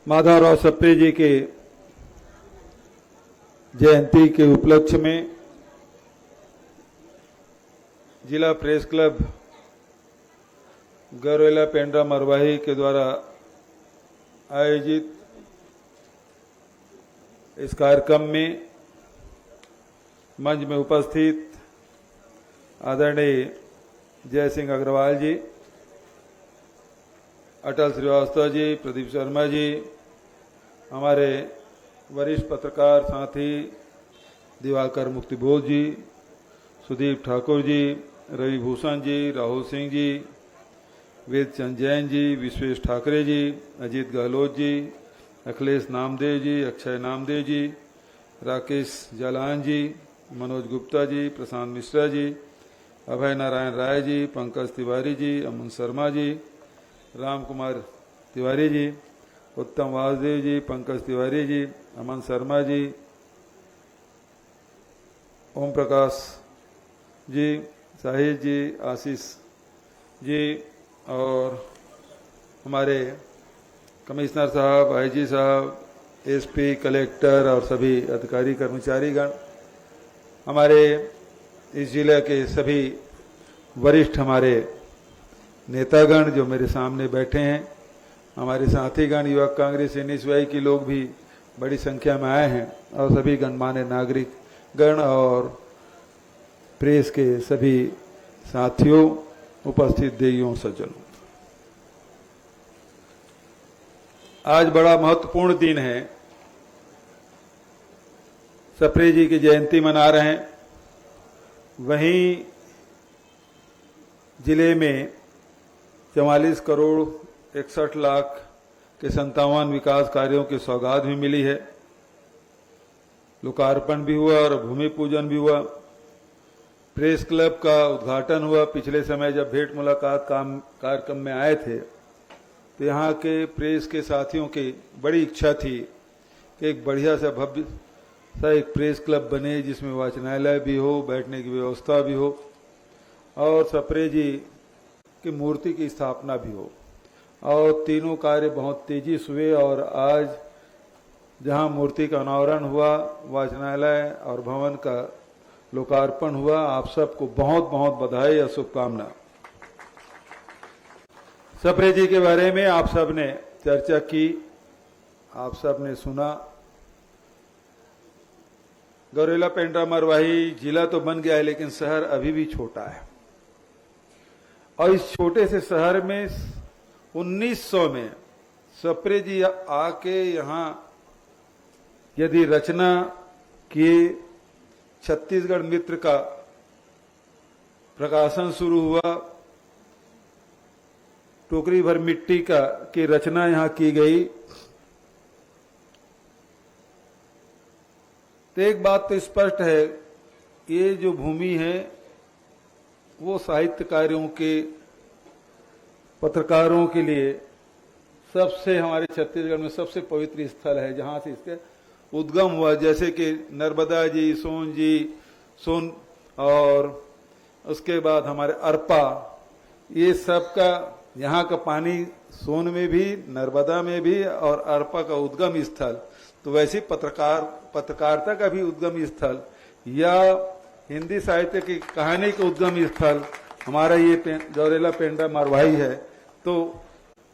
माधवराव सप्रे जी के जयंती के उपलक्ष्य में जिला प्रेस क्लब गौरेला पेंड्रा मरवाही के द्वारा आयोजित इस कार्यक्रम में मंच में उपस्थित आदरणीय जय सिंह अग्रवाल जी, अटल श्रीवास्तव जी, प्रदीप शर्मा जी, हमारे वरिष्ठ पत्रकार साथी दिवाकर मुक्तिबोध जी, सुदीप ठाकुर जी, रवि भूषण जी, राहुल सिंह जी, वेद चंद जैन जी, विश्वेश ठाकरे जी, अजीत गहलोत जी, अखिलेश नामदेव जी, अक्षय नामदेव जी, राकेश जालान जी, मनोज गुप्ता जी, प्रशांत मिश्रा जी, अभय नारायण राय जी, पंकज तिवारी जी, अमन शर्मा जी, राम कुमार तिवारी जी, उत्तम वासुदेव जी, पंकज तिवारी जी, अमन शर्मा जी, ओम प्रकाश जी, साहिद जी, आशीष जी और हमारे कमिश्नर साहब, आईजी साहब, एसपी, कलेक्टर और सभी अधिकारी कर्मचारीगण, हमारे इस जिले के सभी वरिष्ठ हमारे नेतागण जो मेरे सामने बैठे हैं, हमारे साथीगण, युवक कांग्रेस एनएसयूआई के लोग भी बड़ी संख्या में आए हैं और सभी गणमान्य नागरिक गण और प्रेस के सभी साथियों, उपस्थित देवियों, सज्जनों, आज बड़ा महत्वपूर्ण दिन है। सप्रे जी की जयंती मना रहे हैं। वहीं जिले में 44 करोड़ 61 लाख के 57 विकास कार्यों की सौगात भी मिली है। लोकार्पण भी हुआ और भूमि पूजन भी हुआ। प्रेस क्लब का उद्घाटन हुआ। पिछले समय जब भेंट मुलाकात कार्यक्रम में आए थे तो यहाँ के प्रेस के साथियों की बड़ी इच्छा थी कि एक बढ़िया सा भव्य सा एक प्रेस क्लब बने जिसमें वाचनालय भी हो, बैठने की व्यवस्था भी हो और सप्रे जी की मूर्ति की स्थापना भी हो। और तीनों कार्य बहुत तेजी से हुए और आज जहां मूर्ति का अनावरण हुआ, वाचनालय और भवन का लोकार्पण हुआ, आप सबको बहुत बहुत बधाई और शुभकामना। सप्रे जी के बारे में आप सब ने चर्चा की, आप सब ने सुना। गौरेला पेंड्रा मरवाही जिला तो बन गया है लेकिन शहर अभी भी छोटा है और इस छोटे से शहर में 1900 में सप्रे जी आके यहाँ यदि रचना किए, छत्तीसगढ़ मित्र का प्रकाशन शुरू हुआ, टोकरी भर मिट्टी की रचना यहाँ की गई, तो एक बात तो स्पष्ट है, ये जो भूमि है वो साहित्य कार्यों के, पत्रकारों के लिए सबसे, हमारे छत्तीसगढ़ में सबसे पवित्र स्थल है जहां से इसके उद्गम हुआ। जैसे कि नर्मदा जी, सोन और उसके बाद हमारे अरपा, ये सब का यहाँ का पानी सोन में भी, नर्मदा में भी और अरपा का उद्गम स्थल। तो वैसे पत्रकारिता का भी उद्गम स्थल या हिंदी साहित्य की कहानी का उद्गम स्थल हमारा ये गौरेला पेंड्रा मरवाही है। तो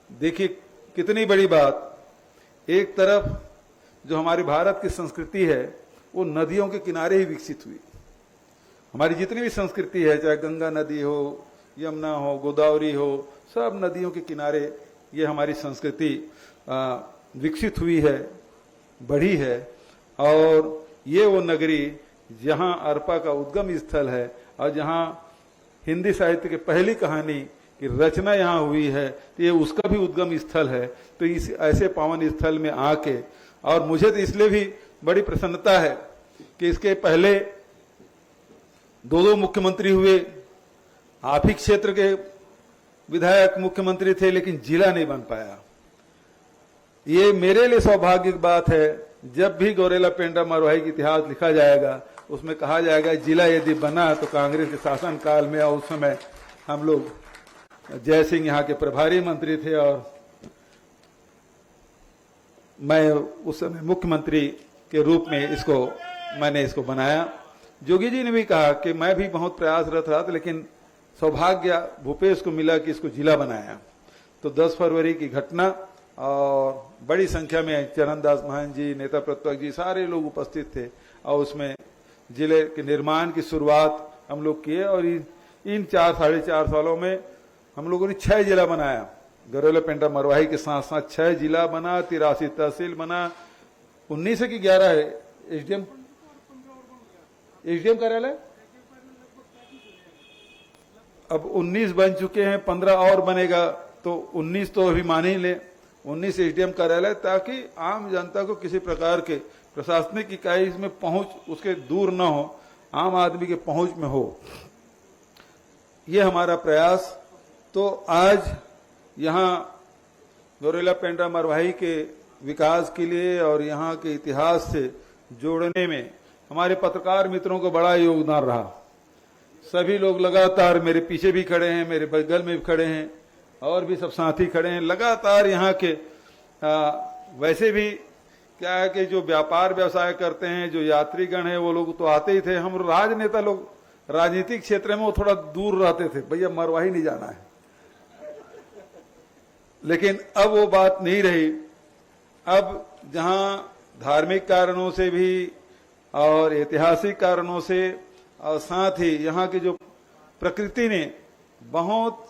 देखिए कितनी बड़ी बात। एक तरफ जो हमारी भारत की संस्कृति है वो नदियों के किनारे ही विकसित हुई। हमारी जितनी भी संस्कृति है, चाहे गंगा नदी हो, यमुना हो, गोदावरी हो, सब नदियों के किनारे ये हमारी संस्कृति विकसित हुई है, बढ़ी है। और ये वो नगरी जहां अरपा का उद्गम स्थल है और जहां हिंदी साहित्य की पहली कहानी की रचना यहां हुई है, तो ये उसका भी उद्गम स्थल है। तो इस ऐसे पावन स्थल में आके, और मुझे तो इसलिए भी बड़ी प्रसन्नता है कि इसके पहले दो मुख्यमंत्री हुए, आप ही क्षेत्र के विधायक मुख्यमंत्री थे लेकिन जिला नहीं बन पाया। ये मेरे लिए सौभाग्य की बात है। जब भी गौरेला पेंड्रा मरवाही का इतिहास लिखा जाएगा उसमें कहा जाएगा जिला यदि बना तो कांग्रेस के शासन काल में, और उस समय हम लोग, जय सिंह यहाँ के प्रभारी मंत्री थे और मैं उस समय मुख्यमंत्री के रूप में मैंने इसको बनाया। जोगी जी ने भी कहा कि मैं भी बहुत प्रयासरत रहा था, लेकिन सौभाग्य भूपेश को मिला कि इसको जिला बनाया। तो 10 फरवरी की घटना, और बड़ी संख्या में चरणदास महंत जी, नेता प्रतिपक्ष जी, सारे लोग उपस्थित थे, और उसमें जिले के निर्माण की शुरुआत हम लोग किए। और इन 4-4.5 सालों में हम लोगों ने 6 जिला बनाया। गरोला पेंड्रा मरवाही के साथ साथ 6 जिला बना, 83 तहसील बना, 19 की 11 है एसडीएम कार्यालय। अब 19 बन चुके हैं, 15 और बनेगा, तो 19 तो अभी मान ही ले, 19 एसडीएम कार्यालय, ताकि आम जनता को किसी प्रकार के प्रशासनिक इकाई में पहुंच उसके दूर न हो, आम आदमी के पहुंच में हो। ये हमारा प्रयास। तो आज यहाँ गौरेला पेंड्रा मरवाही के विकास के लिए और यहाँ के इतिहास से जोड़ने में हमारे पत्रकार मित्रों को बड़ा योगदान रहा। सभी लोग लगातार मेरे पीछे भी खड़े हैं, मेरे बगल में भी खड़े हैं, और भी सब साथी खड़े हैं। लगातार यहाँ के वैसे भी क्या है कि जो व्यापार व्यवसाय करते हैं, जो यात्रीगण हैं, वो लोग तो आते ही थे। हम राजनेता लोग राजनीतिक क्षेत्र में वो थोड़ा दूर रहते थे, भैया मरवाही नहीं जाना है। लेकिन अब वो बात नहीं रही। अब जहां धार्मिक कारणों से भी और ऐतिहासिक कारणों से, और साथ ही यहाँ की जो प्रकृति ने बहुत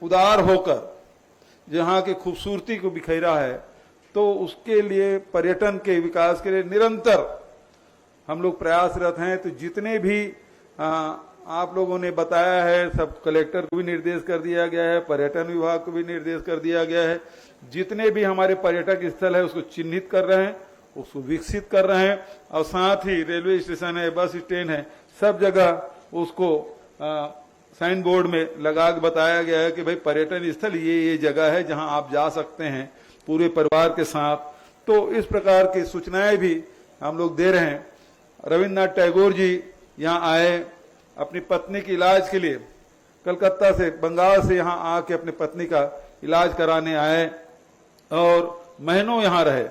उदार होकर जहाँ की खूबसूरती को बिखेरा है, तो उसके लिए पर्यटन के विकास के लिए निरंतर हम लोग प्रयासरत हैं। तो जितने भी आप लोगों ने बताया है, सब कलेक्टर को भी निर्देश कर दिया गया है, पर्यटन विभाग को भी निर्देश कर दिया गया है। जितने भी हमारे पर्यटक स्थल है उसको चिन्हित कर रहे हैं, उसको विकसित कर रहे हैं, और साथ ही रेलवे स्टेशन है, बस स्टैंड है, सब जगह उसको साइन बोर्ड में लगा के बताया गया है कि भाई पर्यटन स्थल ये जगह है जहां आप जा सकते हैं पूरे परिवार के साथ। तो इस प्रकार की सूचनाएं भी हम लोग दे रहे हैं। रविन्द्रनाथ टैगोर जी यहाँ आए अपनी पत्नी के इलाज के लिए, कलकत्ता से, बंगाल से यहाँ आके अपनी पत्नी का इलाज कराने आए और महीनों यहाँ रहे।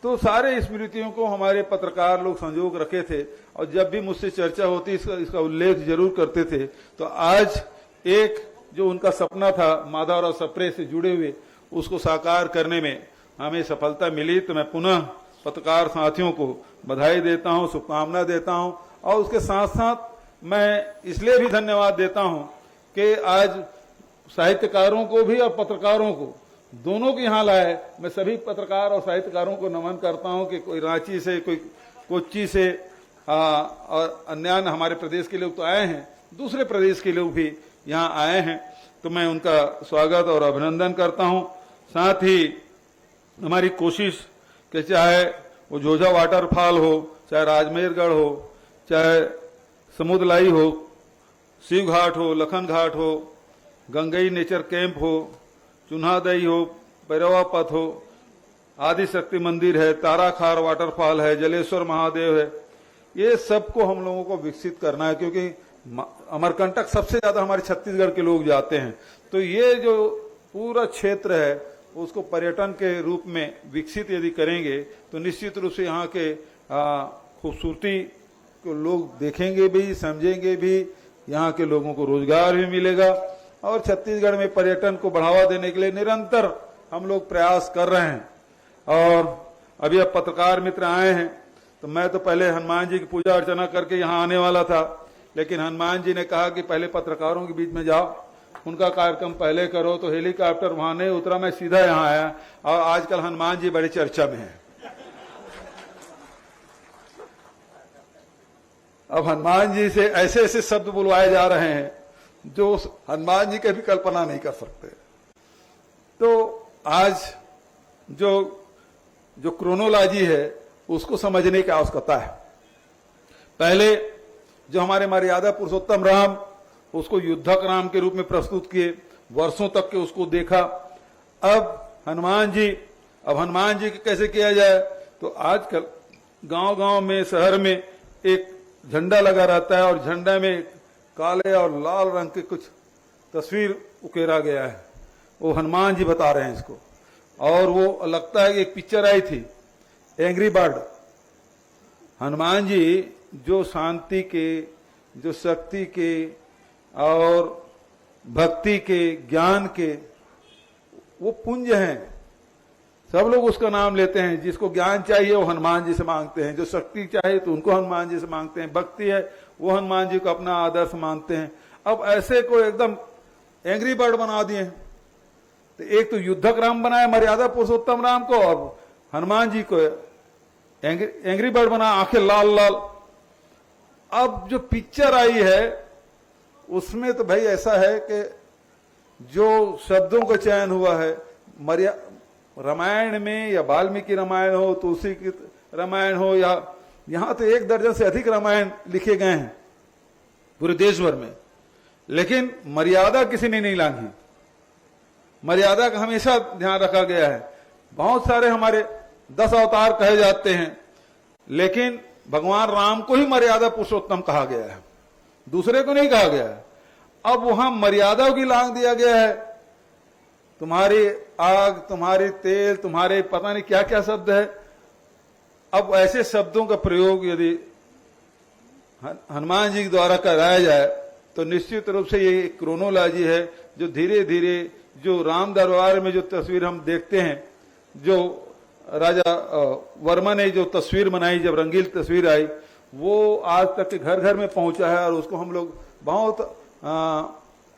तो सारे स्मृतियों को हमारे पत्रकार लोग संजोग रखे थे, और जब भी मुझसे चर्चा होती इसका उल्लेख जरूर करते थे। तो आज एक जो उनका सपना था माधवराव सप्रे से जुड़े हुए, उसको साकार करने में हमें सफलता मिली। तो मैं पुनः पत्रकार साथियों को बधाई देता हूं, शुभकामना देता हूं, और उसके साथ साथ मैं इसलिए भी धन्यवाद देता हूं कि आज साहित्यकारों को भी और पत्रकारों को दोनों को यहाँ लाए। मैं सभी पत्रकार और साहित्यकारों को नमन करता हूं कि कोई रांची से, कोई कोच्चि से, और अन्य हमारे प्रदेश के लोग तो आए हैं, दूसरे प्रदेश के लोग भी यहाँ आए हैं। तो मैं उनका स्वागत और अभिनंदन करता हूं। साथ ही हमारी कोशिश कि चाहे वो जोजा वाटरफॉल हो, चाहे राजमेरगढ़ हो, चाहे समुद्रलाई हो, शिव घाट हो, लखन घाट हो, गंगई नेचर कैंप हो, चुन्हादई हो, भैरवा पथ हो, आदि शक्ति मंदिर है, ताराखार वाटरफॉल है, जलेश्वर महादेव है, ये सबको हम लोगों को विकसित करना है। क्योंकि अमरकंटक सबसे ज्यादा हमारे छत्तीसगढ़ के लोग जाते हैं। तो ये जो पूरा क्षेत्र है उसको पर्यटन के रूप में विकसित यदि करेंगे तो निश्चित रूप से यहाँ के खूबसूरती को लोग देखेंगे भी, समझेंगे भी, यहाँ के लोगों को रोजगार भी मिलेगा। और छत्तीसगढ़ में पर्यटन को बढ़ावा देने के लिए निरंतर हम लोग प्रयास कर रहे हैं। और अभी अब पत्रकार मित्र आए हैं, तो मैं तो पहले हनुमान जी की पूजा अर्चना करके यहाँ आने वाला था, लेकिन हनुमान जी ने कहा कि पहले पत्रकारों के बीच में जाओ, उनका कार्यक्रम पहले करो। तो हेलीकॉप्टर वहां नहीं उतरा, मैं सीधा यहाँ आया। और आजकल हनुमान जी बड़ी चर्चा में है। अब हनुमान जी से ऐसे ऐसे शब्द बुलवाए जा रहे हैं जो हनुमान जी की भी कल्पना नहीं कर सकते। तो आज जो क्रोनोलॉजी है उसको समझने की आवश्यकता है। पहले जो हमारे मर्यादा पुरुषोत्तम राम, उसको युद्धक राम के रूप में प्रस्तुत किए, वर्षों तक के उसको देखा। अब हनुमान जी कैसे किया जाए, तो आजकल गांव-गांव में, शहर में एक झंडा लगा रहता है, और झंडा में काले और लाल रंग के कुछ तस्वीर उकेरा गया है। वो हनुमान जी बता रहे हैं इसको। और वो लगता है कि एक पिक्चर आई थी एंग्री बर्ड। हनुमान जी जो शांति के, जो शक्ति के और भक्ति के, ज्ञान के वो पुंज हैं। सब लोग उसका नाम लेते हैं। जिसको ज्ञान चाहिए वो हनुमान जी से मांगते हैं, जो शक्ति चाहिए तो उनको हनुमान जी से मांगते हैं, भक्ति है वो हनुमान जी को अपना आदर्श मानते हैं। अब ऐसे को एकदम एंग्री बर्ड बना दिए। तो एक तो युद्धक राम बनाया मर्यादा पुरुषोत्तम राम को, और हनुमान जी को एंग्री बर्ड बना, आंखें लाल लाल। अब जो पिक्चर आई है उसमें तो भाई ऐसा है कि जो शब्दों का चयन हुआ है, रामायण में या वाल्मीकि रामायण हो, तुलसी की रामायण हो, या यहां तो 1 दर्जन से अधिक रामायण लिखे गए हैं पूरे देश भर में, लेकिन मर्यादा किसी ने नहीं लांघी। मर्यादा का हमेशा ध्यान रखा गया है। बहुत सारे हमारे 10 अवतार कहे जाते हैं, लेकिन भगवान राम को ही मर्यादा पुरुषोत्तम कहा गया है, दूसरे को नहीं कहा गया है। अब वहां मर्यादा की लांघ दिया गया है। तुम्हारी आग, तुम्हारी तेल, तुम्हारे पता नहीं क्या क्या शब्द है। अब ऐसे शब्दों का प्रयोग यदि हनुमान जी द्वारा कराया जाए तो निश्चित रूप से ये क्रोनोलॉजी है जो धीरे धीरे, जो राम दरबार में जो तस्वीर हम देखते हैं, जो राजा वर्मा ने जो तस्वीर बनाई, जब रंगील तस्वीर आई, वो आज तक के घर घर में पहुंचा है और उसको हम लोग बहुत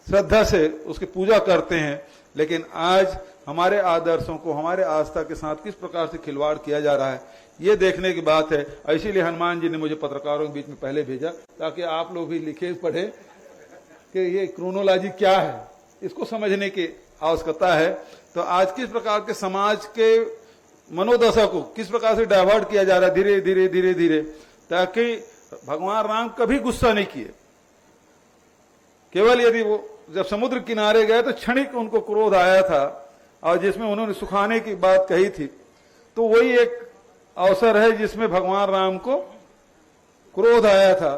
श्रद्धा से उसकी पूजा करते हैं। लेकिन आज हमारे आदर्शों को, हमारे आस्था के साथ किस प्रकार से खिलवाड़ किया जा रहा है, ये देखने की बात है। इसीलिए हनुमान जी ने मुझे पत्रकारों के बीच में पहले भेजा ताकि आप लोग भी लिखे पढ़े कि ये क्रोनोलॉजी क्या है, इसको समझने की आवश्यकता है। तो आज किस प्रकार के समाज के मनोदशा को किस प्रकार से डाइवर्ट किया जा रहा है धीरे धीरे धीरे धीरे, ताकि भगवान राम कभी गुस्सा नहीं किए। केवल यदि वो जब समुद्र किनारे गए तो क्षणिक उनको क्रोध आया था, और जिसमें उन्होंने सुखाने की बात कही थी, तो वही एक अवसर है जिसमें भगवान राम को क्रोध आया था।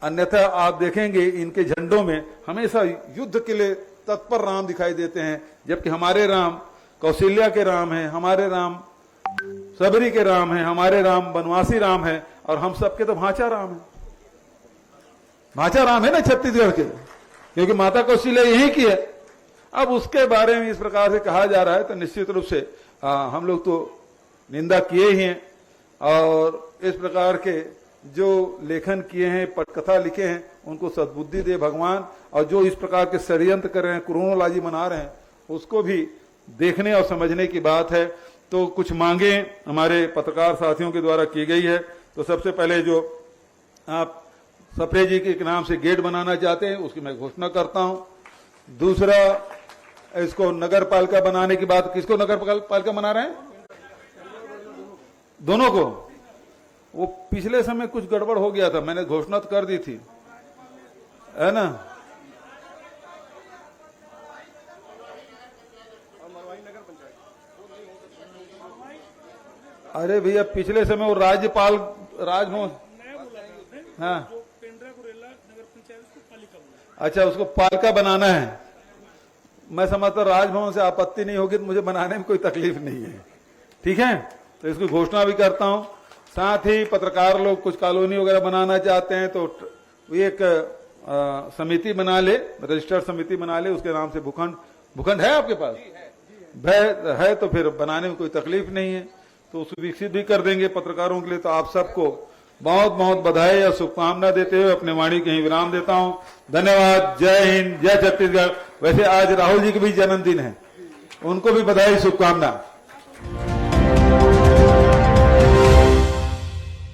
अन्यथा आप देखेंगे इनके झंडों में हमेशा युद्ध के लिए तत्पर राम दिखाई देते हैं, जबकि हमारे राम कौशल्या के राम हैं, हमारे राम सबरी के राम हैं, हमारे राम वनवासी राम हैं, और हम सबके तो भांचा राम है। भांचा राम है ना छत्तीसगढ़ के, क्योंकि माता कौशल्या यही की है। अब उसके बारे में इस प्रकार से कहा जा रहा है तो निश्चित रूप से हम लोग तो निंदा किए ही हैं, और इस प्रकार के जो लेखन किए हैं, पटकथा लिखे हैं, उनको सद्बुद्धि दे भगवान। और जो इस प्रकार के षड्यंत्र कर रहे हैं, क्रोनोलॉजी बना रहे हैं, उसको भी देखने और समझने की बात है। तो कुछ मांगे हमारे पत्रकार साथियों के द्वारा की गई है। तो सबसे पहले जो आप सप्रे जी के नाम से गेट बनाना चाहते हैं उसकी मैं घोषणा करता हूं। दूसरा, इसको नगर पालिका बनाने की बात, किसको नगर पालिका बना रहे हैं? दोनों को। वो पिछले समय कुछ गड़बड़ हो गया था, मैंने घोषणा तो कर दी थी, है ना। अरे भैया पिछले समय वो राज्यपाल राजभवन, हाँ अच्छा, उसको पालिका बनाना है। मैं समझता राजभवन से आपत्ति नहीं होगी तो मुझे बनाने में कोई तकलीफ नहीं है। ठीक है, तो इसकी घोषणा भी करता हूं। साथ ही पत्रकार लोग कुछ कॉलोनी वगैरह बनाना चाहते हैं तो एक समिति बना ले, रजिस्टर्ड समिति बना ले, उसके नाम से भूखंड है आपके पास? है तो फिर बनाने में कोई तकलीफ नहीं है, तो उसको विकसित भी कर देंगे पत्रकारों के लिए। तो आप सबको बहुत बहुत बधाई और शुभकामना देते हुए अपने वाणी कहीं विराम देता हूं। धन्यवाद। जय हिंद, जय छत्तीसगढ़। वैसे आज राहुल जी के भी जन्मदिन है, उनको भी बधाई शुभकामना।